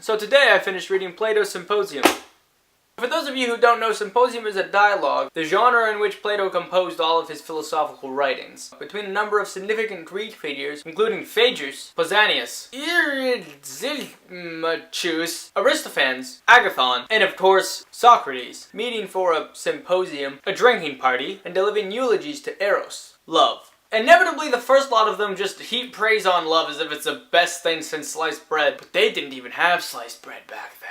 So today I finished reading Plato's Symposium. For those of you who don't know, Symposium is a dialogue, the genre in which Plato composed all of his philosophical writings, between a number of significant Greek figures, including Phaedrus, Pausanias, Eryximachus, Aristophanes, Agathon, and of course, Socrates, meeting for a symposium, a drinking party, and delivering eulogies to Eros, love. Inevitably, the first lot of them just heap praise on love as if it's the best thing since sliced bread, but they didn't even have sliced bread back then.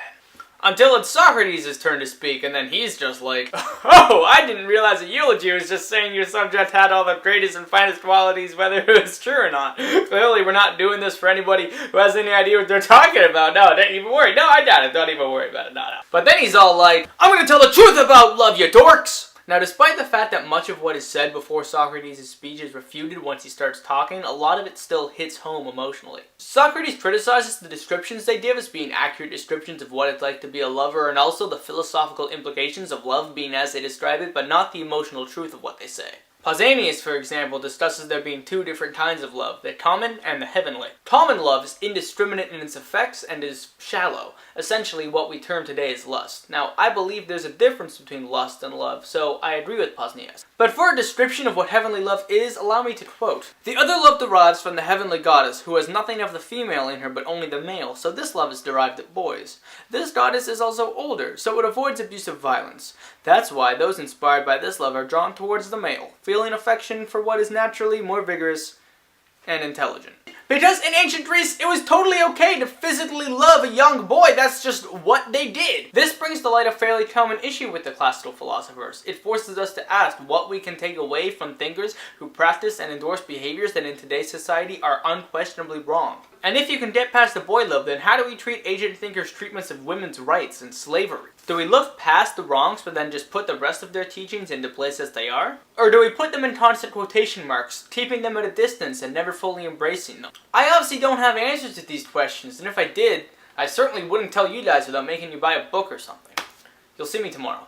Until it's Socrates' turn to speak, and then he's just like, oh, I didn't realize a eulogy was just saying your subject had all the greatest and finest qualities, whether it was true or not. Clearly, we're not doing this for anybody who has any idea what they're talking about. No, don't even worry. No, I doubt it. Don't even worry about it. No. But then he's all like, I'm gonna tell the truth about love, you dorks! Now, despite the fact that much of what is said before Socrates' speech is refuted once he starts talking, a lot of it still hits home emotionally. Socrates criticizes the descriptions they give as being accurate descriptions of what it's like to be a lover, and also the philosophical implications of love being as they describe it, but not the emotional truth of what they say. Pausanias, for example, discusses there being two different kinds of love, the common and the heavenly. Common love is indiscriminate in its effects and is shallow, essentially what we term today as lust. Now, I believe there's a difference between lust and love, so I agree with Pausanias. But for a description of what heavenly love is, allow me to quote, "The other love derives from the heavenly goddess, who has nothing of the female in her but only the male, so this love is derived at boys. This goddess is also older, so it avoids abusive violence. That's why those inspired by this love are drawn towards the male, feeling affection for what is naturally more vigorous and intelligent." Because in ancient Greece, it was totally okay to physically love a young boy. That's just what they did. This brings to light a fairly common issue with the classical philosophers. It forces us to ask what we can take away from thinkers who practice and endorse behaviors that in today's society are unquestionably wrong. And if you can get past the boy love, then how do we treat ancient thinkers' treatments of women's rights and slavery? Do we look past the wrongs but then just put the rest of their teachings into place as they are? Or do we put them in constant quotation marks, keeping them at a distance and never fully embracing them? I obviously don't have answers to these questions, and if I did, I certainly wouldn't tell you guys without making you buy a book or something. You'll see me tomorrow.